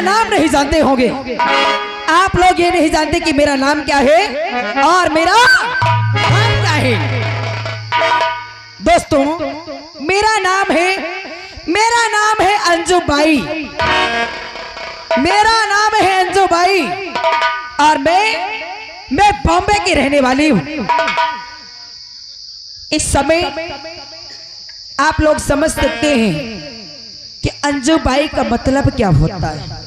मेरा नाम नहीं जानते होंगे। आप लोग ये नहीं जानते कि मेरा नाम क्या है और मेरा नाम क्या है। दोस्तों, मेरा नाम है अंजू बाई। मेरा नाम है अंजू बाई और मैं बॉम्बे की रहने वाली हूँ। इस समय आप लोग समझ सकते हैं कि अंजू बाई का मतलब क्या होता है।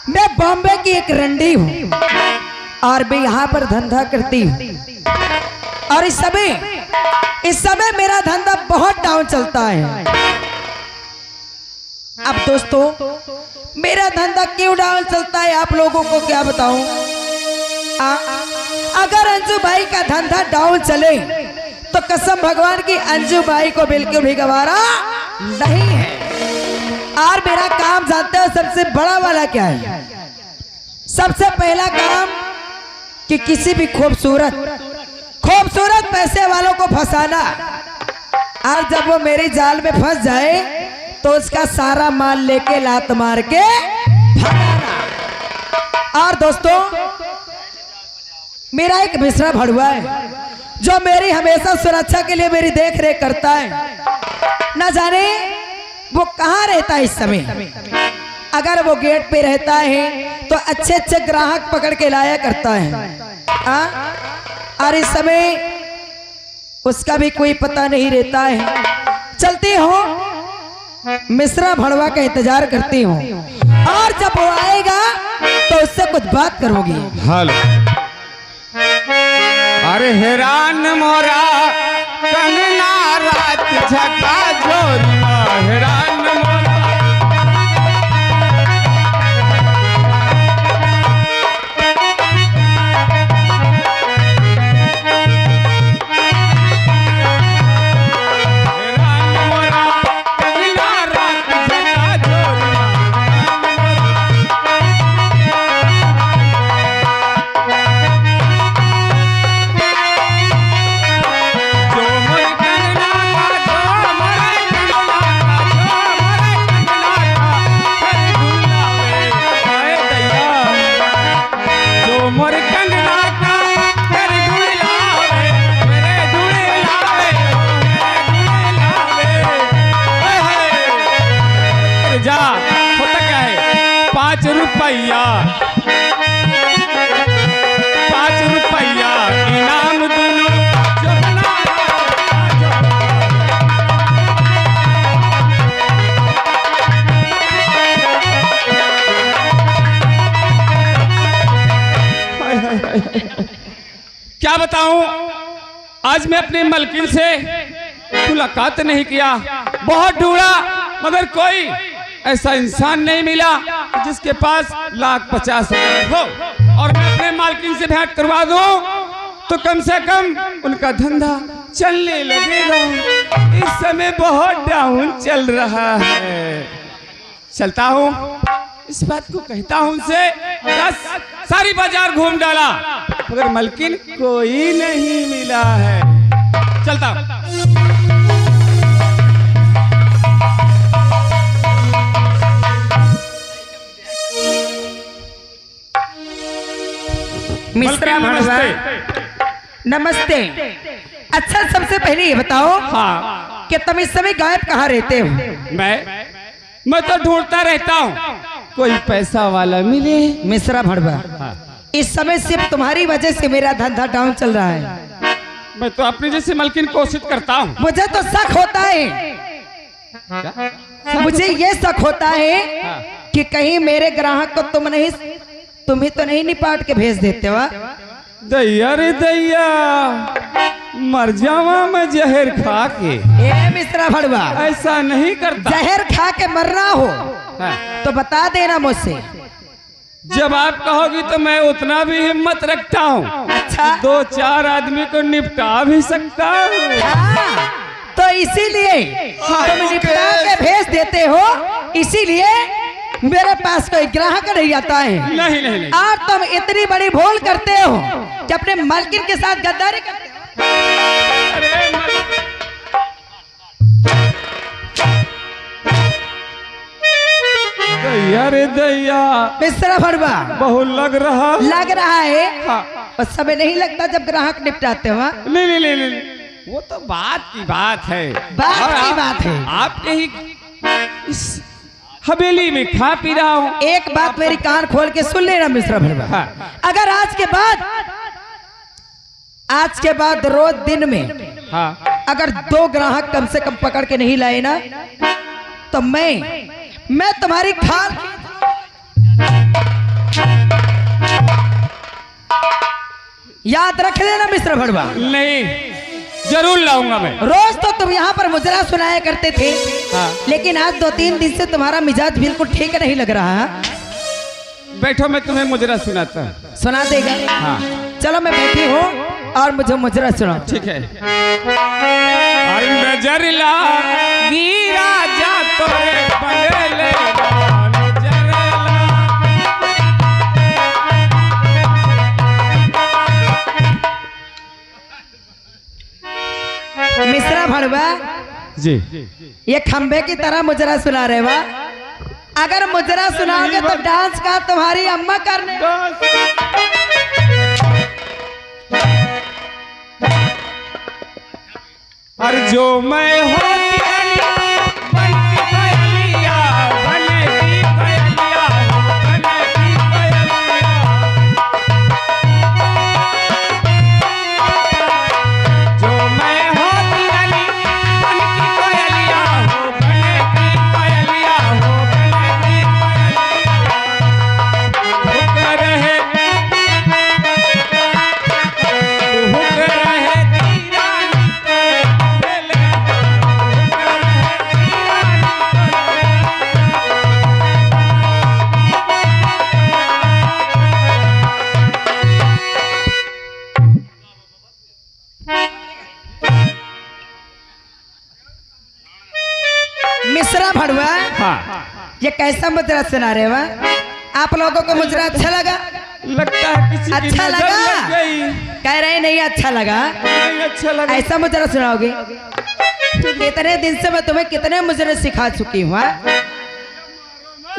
मैं बॉम्बे की एक रंडी हूँ और मैं यहाँ पर धंधा करती हूँ और इस समय मेरा धंधा बहुत डाउन चलता है। अब दोस्तों, मेरा धंधा क्यों डाउन चलता है आप लोगों को क्या बताऊं। अगर अंजू बाई का धंधा डाउन चले तो कसम भगवान की अंजू बाई को बिल्कुल भी गवारा नहीं है। और मेरा काम जानते हो सबसे बड़ा वाला क्या है। सबसे पहला काम कि किसी भी खूबसूरत पैसे वालों को फंसाना और जब वो मेरी जाल में फंस जाए तो उसका सारा माल लेके लात मार के भगाना। और दोस्तों, मेरा एक मिश्रा भड़ुआ है जो मेरी हमेशा सुरक्षा के लिए मेरी देख रेख करता है। न जाने वो कहाँ रहता है इस समय। अगर वो गेट पे रहता है तो अच्छे अच्छे ग्राहक पकड़ के लाया करता है। और इस समय उसका भी कोई पता नहीं रहता है। चलती हूँ, मिश्रा भड़वा का इंतजार करती हूँ और जब वो आएगा तो उससे कुछ बात करोगी। हेलो, अरे हैरान मोरा कंगना रात झका जोरिया हैरान मोरा। ₹5 इनाम दूनो जो बना। क्या बताऊं, आज मैं अपनी मलकिन से मुलाकात नहीं किया। बहुत ढूंढा मगर कोई ऐसा इंसान नहीं मिला जिसके पास ₹1,50,000 हो और मैं अपने मालकिन से भेंट करवा दूं तो कम से कम उनका धंधा चलने लगेगा। इस समय बहुत डाउन चल रहा है। चलता हूँ, इस बात को कहता हूँ उनसे। बस सारी बाजार घूम डाला मगर मालकिन कोई नहीं मिला है। चलता मिश्रा भड़वा, नमस्ते। अच्छा, सबसे पहले ये बताओ कि तुम इस समय गायब कहाँ रहते हो। मैं तो ढूंढता रहता हूँ कोई पैसा वाला मिले। मिश्रा भड़वा, इस समय सिर्फ तुम्हारी वजह से मेरा धंधा डाउन चल रहा है। मैं तो अपनी जैसे मालकिन कोशिश करता हूँ। मुझे तो शक होता है, मुझे ये शक होता है कि कहीं मेरे ग्राहक को तुम्हें तो नहीं निपाट के भेज देते हो। दैया रे दैया, मर जावा मैं जहर खा के। ए मिश्रा भड़वा, ऐसा नहीं करता। जहर खा के मरना हो तो बता देना मुझसे। जब आप कहोगी तो मैं उतना भी हिम्मत रखता हूँ। अच्छा, 2-4 आदमी को निपटा भी सकता हूँ। तो इसीलिए तुम निपटा के भेज देते हो, इसीलिए मेरे पास कोई ग्राहक नहीं आता है। नहीं नहीं नहीं। और तुम इतनी बड़ी भूल करते हो कि अपने मालकिन के साथ गद्दारी करते हो। दैया रे दैया, मिश्रा भड़वा बहुत लग रहा है। हाँ। और समय नहीं लगता जब ग्राहक निपटाते हो। नहीं, वो तो बात की बात है। बात है। आप यही इस हवेली में खा पी रहा हूँ। एक बात मेरी कान खोल के सुन लेना मिश्रा भड़वा। हाँ। अगर आज के बाद रोज दिन में हाँ। अगर 2 ग्राहक कम से कम पकड़ के नहीं लाए ना, तो मैं तुम्हारी खाल याद रख लेना मिश्रा भड़वा। नहीं, जरूर लाऊंगा मैं। रोज तो तुम यहाँ पर मुजरा सुनाया करते थे। हाँ। लेकिन आज 2-3 दिन से तुम्हारा मिजाज बिल्कुल ठीक नहीं लग रहा। बैठो, मैं तुम्हें मुजरा सुनाता हूँ। सुना देगा? हाँ। चलो मैं बैठी हूँ और मुझे मुजरा सुनाओ। ठीक है। नजर लागी राजा तोरे बगले मिश्रा भड़वा जी, ये खंबे की तरह मुजरा सुना रहे वा। अगर मुजरा सुनाओगे तो डांस का तुम्हारी अम्मा करने। और जो मैं होती मिश्रा भड़वा। हाँ। ये कैसा मुजरा सुना रहे वा? आप लोगों को मुजरा अच्छा लगा? लगता है किसी की अच्छा नजर लगा? लग गई। कह रहे नहीं अच्छा लगा। नहीं अच्छा लगा। ऐसा मुजरा सुनाओगे? इतने दिन से मैं तुम्हें कितने मुजरे सिखा चुकी हूँ।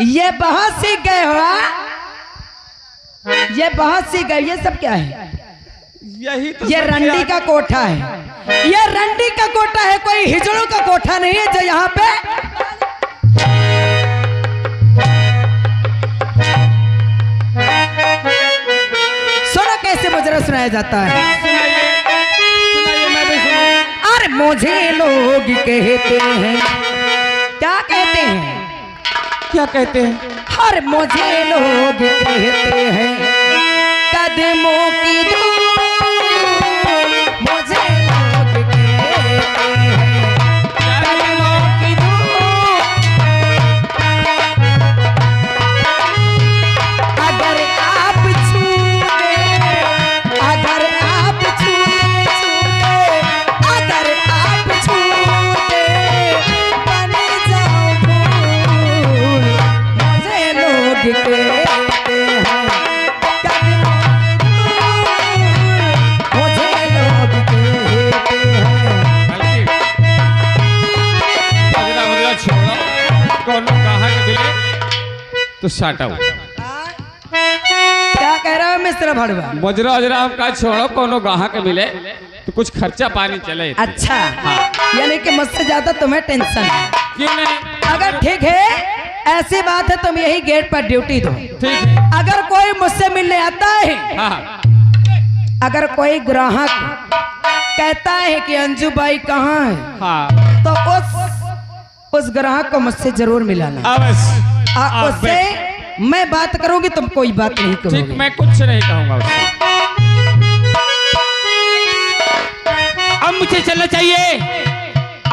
ये बहुत सीख गए हो। ये बहुत सीख गए। ये सब क्या है? यही तो ये रंडी का कोठा है। ये रंडी का कोठा है, कोई हिजड़ों का कोठा नहीं है जो यहाँ पे। सुनो कैसे मुजरा सुनाया जाता है। सुनाइए, मैं भी सुनाऊं। अरे मुझे लोग कहते हैं, क्या कहते हैं? क्या कहते हैं? अरे मुझे लोग कहते हैं कदमों की धूल। मुझे लोग कहते हैं कदमों की धूल। अगर आप छूटे, अगर आप छूटे, अगर आप छूटे बन जाओ फूल। मुझे लोग कहते हैं तो साटा क्या कह रहा है मिस्टर भड़वा? मुजरा उजरा का छोड़ो, कोनो गाहक मिले तो कुछ खर्चा पानी चले। अच्छा। हाँ। यानी कि मुझसे ज्यादा तुम्हें टेंशन है। क्यों नहीं? अगर ठीक है, ऐसी बात है, तुम यही गेट पर ड्यूटी दो। ठीक है। अगर कोई मुझसे मिलने आता है, हाँ। अगर कोई ग्राहक कहता है कि अंजू बाई कहाँ है, हाँ। तो उस ग्राहक को मुझसे जरूर मिलाना। अवश्य। उससे मैं बात करूंगी, तुम कोई बात नहीं करोगे। ठीक, मैं कुछ नहीं कहूंगा उससे। अब मुझे चलना चाहिए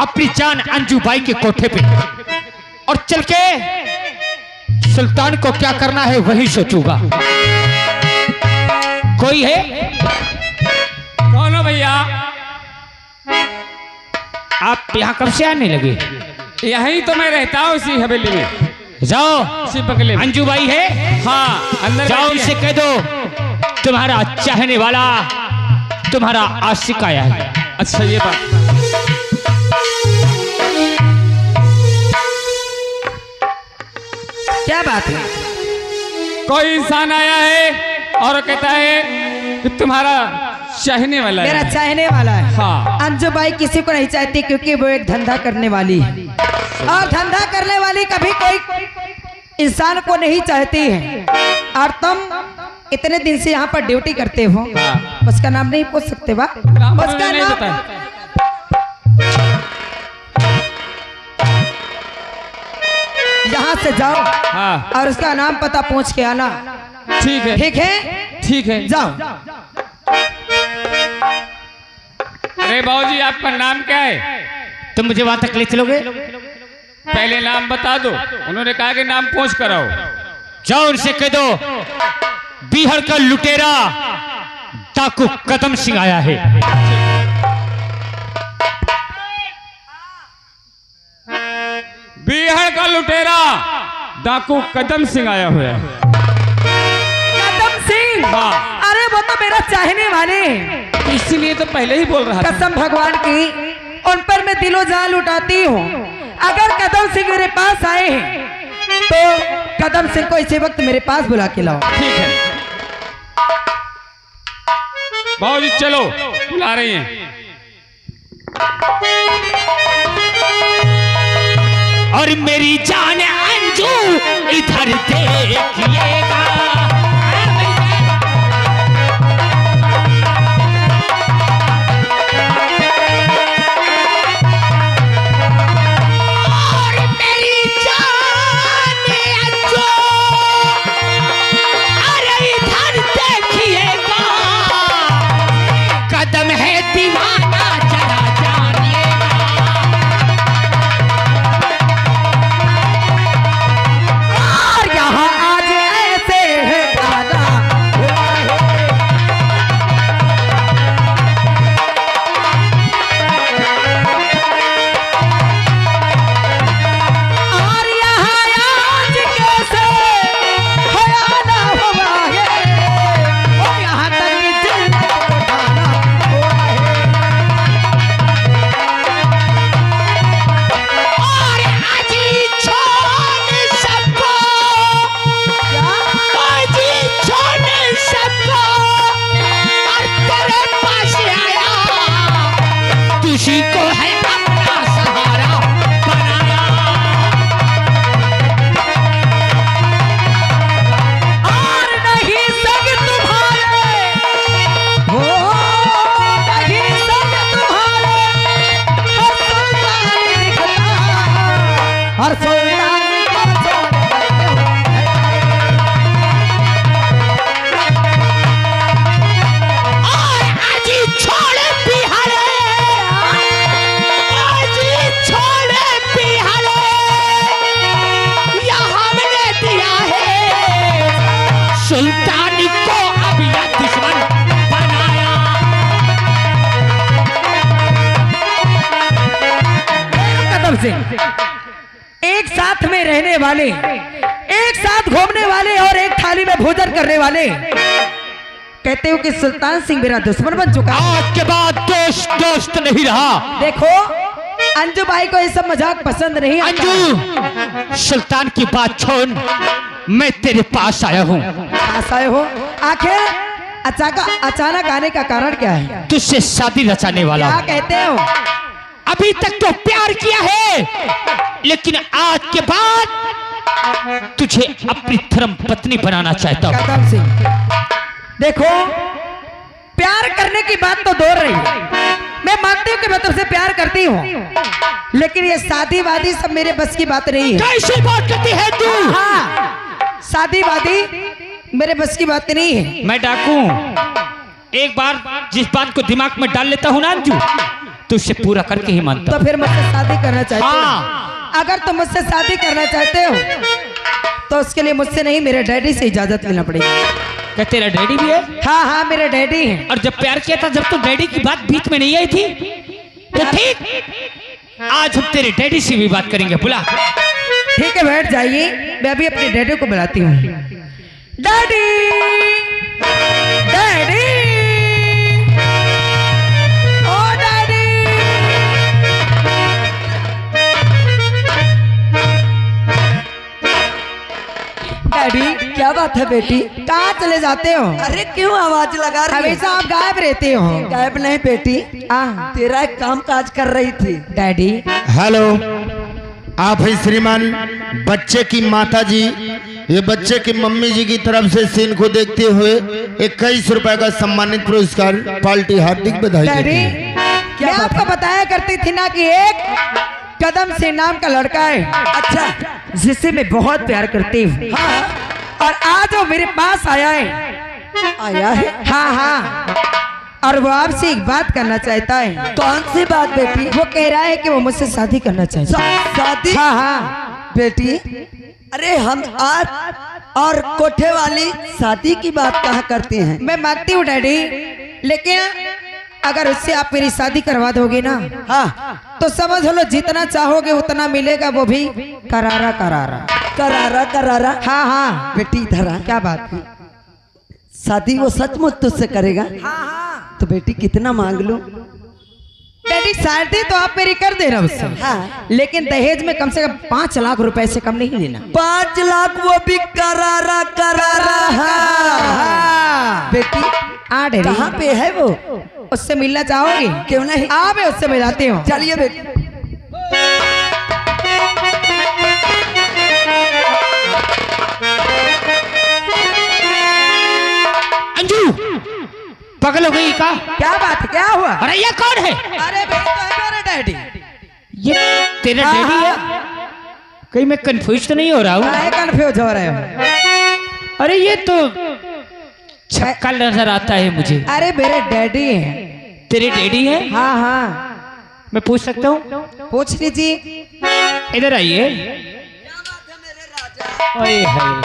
अपनी जान अंजू बाई के कोठे पे, और चल के सुल्तान को क्या करना है वही सोचूंगा। कोई है? कौन हो भैया? आप यहाँ कब से आने लगे? यहीं तो मैं रहता हूँ, इसी हवेली में। जाओ, इसी बगले में। अंजू बाई है? हाँ, अंदर जाओ, बैठी उनसे है। कह दो तुम्हारा चाहने वाला, तुम्हारा आशिक आया है। अच्छा, ये बात। क्या बात है? कोई इंसान आया है और कहता है कि तुम्हारा चाहने वाला मेरा है। चाहने वाला है। हाँ। अंजू बाई किसी को नहीं चाहती क्योंकि वो एक धंधा करने वाली है और धंधा करने वाली कभी कोई इंसान को नहीं चाहती है। और तुम इतने दिन से यहाँ पर ड्यूटी करते हो, हाँ। उसका नाम नहीं पूछ सकते बा? नाम उसका उन्होंने नहीं नाम बताया। यहाँ से जाओ हाँ और उसका नाम पता पूछ के आना। ठीक है, ठीक है, ठीक है। जाओ। अरे बाबूजी आपका नाम क्या है? तुम मुझे वहां तक ले चलोगे? पहले नाम बता दो। उन्होंने कहा कि नाम पूछ कर आओ। जाओ उनसे कह दो बिहार का लुटेरा डाकू कदम सिंह आया है। बिहार का लुटेरा डाकू कदम सिंह आया हुआ है। कदम सिंह? हाँ। अरे वो तो मेरा चाहने वाले हैं। इसीलिए तो पहले ही बोल रहा था। कसम भगवान की उन पर मैं दिलो जान लुटाती हूँ। अगर कदम सिंह मेरे पास आए हैं तो कदम सिंह को इसी वक्त मेरे पास बुला के लाओ। ठीक है बाबूजी, चलो बुला रही हैं। और मेरी जान अंजू इधर देखिएगा। सुल्तानी को अब यह दुश्मन बनाया। कदम सिंह एक साथ में रहने वाले, एक साथ घूमने वाले और एक थाली में भोजन करने वाले, कहते हो कि सुल्तान सिंह मेरा दुश्मन बन चुका। आज के बाद दोस्त दोस्त नहीं रहा। देखो अंजू भाई को ये सब मजाक पसंद नहीं आता। अंजू सुल्तान की बात छोड़, मैं तेरे पास आया हूँ। पास आए हो? आखिर अचानक आने का कारण क्या है? तुझसे शादी रचाने वाला क्या हूँ। कहते हो? अभी तक तो प्यार किया है, लेकिन आज के बाद तुझे अपनी धर्म पत्नी बनाना चाहता हूँ। कदम सिंह देखो, प्यार करने की बात तो दूर रही है। मैं मानती हूँ कि मैं तुमसे प्यार करती हूँ, लेकिन ये शादी वादी सब मेरे बस की बात नहीं है। कैसी बात करती है तू? हाँ, शादी वादी मेरे बस की बात नहीं है। मैं डाकू हूँ। एक बार जिस बात को दिमाग में डाल लेता हूँ ना अंजू, तो उससे पूरा करके ही मानता तो फिर मुझसे शादी करना चाहते हो? हाँ। अगर तुम मुझसे शादी करना चाहते हो तो उसके लिए मुझसे नहीं, मेरे डैडी से इजाजत लेना पड़ेगी। क्या तेरा डैडी भी है? हाँ हाँ, मेरे डैडी हैं। और जब प्यार किया था, जब तो डैडी की बात बीच में नहीं आई थी, तो ठीक, आज हम तेरे डैडी से भी बात करेंगे। बुला। ठीक है, बैठ जाइए, मैं अभी अपने डैडी को बुलाती हूँ। डैडी, डैडी, ओ डैडी। बात है बेटी? कहाँ चले जाते हो? अरे क्यों आवाज लगा रही है? हमेशा आप गायब रहते हो। गायब नहीं बेटी, हाँ तेरा एक काम काज कर रही थी। डैडी। हेलो, आप हैं श्रीमान बच्चे की माता जी। ये बच्चे की मम्मी जी की तरफ से सीन को देखते हुए 21 रुपए का सम्मानित पुरस्कार पार्टी हार्दिक बधाई देती डैडी, है। मैं आपको बताया करती थी ना कि एक कदम से नाम का लड़का है, अच्छा, जिससे मैं बहुत प्यार करती हूँ। हाँ और आज वो मेरे पास आया है। आया है। हाँ हाँ, और वो आपसे एक बात करना चाहता है। कौन सी बात बेटी? वो कह रहा है कि वो मुझसे शादी करना चाहता है। शादी? हाँ हाँ बेटी, अरे हम आज और कोठे वाली शादी की बात कहाँ करते हैं? मैं मानती हूँ डैडी, लेकिन अगर उससे आप मेरी शादी करवा दोगे ना, हाँ, तो समझ लो जितना चाहोगे उतना मिलेगा, वो भी करारा करारा। करारा करारा। हाँ हाँ बेटी इधर आ। क्या बात है? शादी वो सचमुच तुझसे करेगा? हाँ हाँ तो बेटी कितना मांग लूं? डैडी, शादी तो आप मेरी कर देना उससे, हाँ, लेकिन दहेज में कम से कम 5 लाख रुपए से कम नहीं लेना। 5 लाख, वो भी करारा करारा। हाँ। बेटी हाँ डैडी, कहाँ पे है वो? उससे मिलना चाहोगे? क्यों नहीं? आप उससे मिलाते हो। चलिए बेटी। अंजू पागल हो गई का? क्या बात है, क्या हुआ? अरे ये कौन है? अरे भाई, तो है मेरा डैडी। ये तेरा हाँ, डैडी है? हाँ। कहीं मैं कंफ्यूज तो नहीं हो रहा हूँ? काहे कंफ्यूज हो रहे हो? अरे ये तो छक्का नजर आता है मुझे। अरे मेरे डैडी हैं। तेरे डैडी है? हाँ हाँ, मैं पूछ सकता हूँ? पूछ लीजिए। इधर आइए। ओए हाय,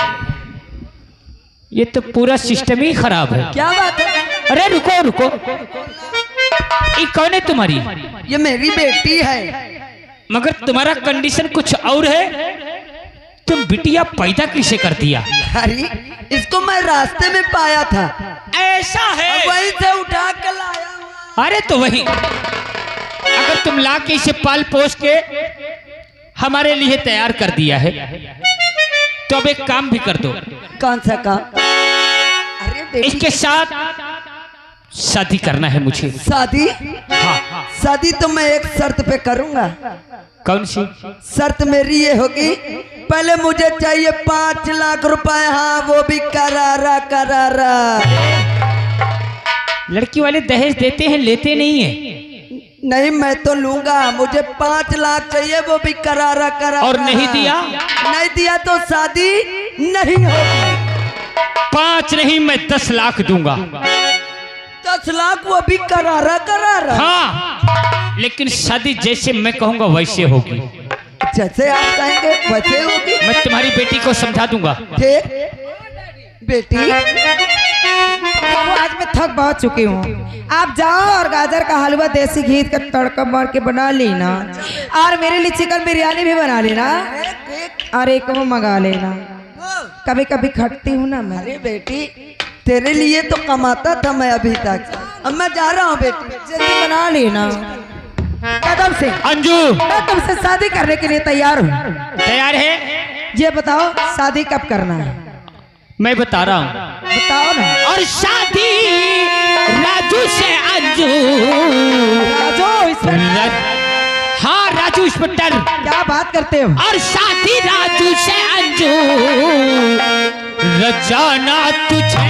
ये तो पूरा सिस्टम ही खराब है। क्या बात है? अरे रुको रुको, ये कौन है तुम्हारी? ये मेरी बेटी है। मगर तुम्हारा कंडीशन कुछ और है। तुम बिटिया पैदा कैसे कर दिया? अरे इसको मैं रास्ते में पाया था, ऐसा है? वहीं से उठा कर लाया हूँ। अरे तो वही, अगर तुम ला के इसे पाल पोस के हमारे लिए तैयार कर दिया है, तो अब एक काम भी कर दो। कौन सा काम? अरे बेटी, इसके साथ शादी करना है मुझे। शादी? हाँ। शादी तो मैं एक शर्त पे करूंगा। कौन सी? शर्त मेरी ये होगी, पहले मुझे चाहिए 5 लाख रुपए। हाँ, वो भी करारा करारा। लड़की वाले दहेज देते हैं, लेते नहीं है। नहीं, मैं तो लूंगा। मुझे 5 लाख चाहिए, वो भी करारा करारा। और नहीं दिया? नहीं दिया तो शादी नहीं होगी। 5 नहीं, मैं 10 लाख दूंगा। 10 लाख, वो भी करारा करारा। हाँ, लेकिन शादी जैसे मैं कहूंगा वैसे होगी। जैसे आप कहेंगे वैसे होगी। मैं तुम्हारी बेटी को समझा दूंगा। ठीक बेटी। देखो, आज मैं थक बहुत चुकी हूँ। आप जाओ और गाजर का हलवा देसी घी का तड़का मार के बना लेना, और मेरे लिए चिकन बिरयानी भी बना लेना, और एक वो मंगा लेना। कभी कभी खटती हूँ ना मैं। अरे बेटी, तेरे लिए तो कमाता था मैं अभी तक। अब मैं जा रहा हूँ बेटी। जल्दी बना लेना। कदम से अंजू मैं तुमसे शादी करने के लिए तैयार हूँ। तैयार है? ये बताओ, शादी कब करना है? मैं बता रहा हूँ, बताओ ना। और शादी राजू से अंजू। राजू इंस्पेक्टर? हाँ, राजू इंस्पेक्टर। क्या बात करते हो? और शादी राजू से अंजू, रजाना तुझे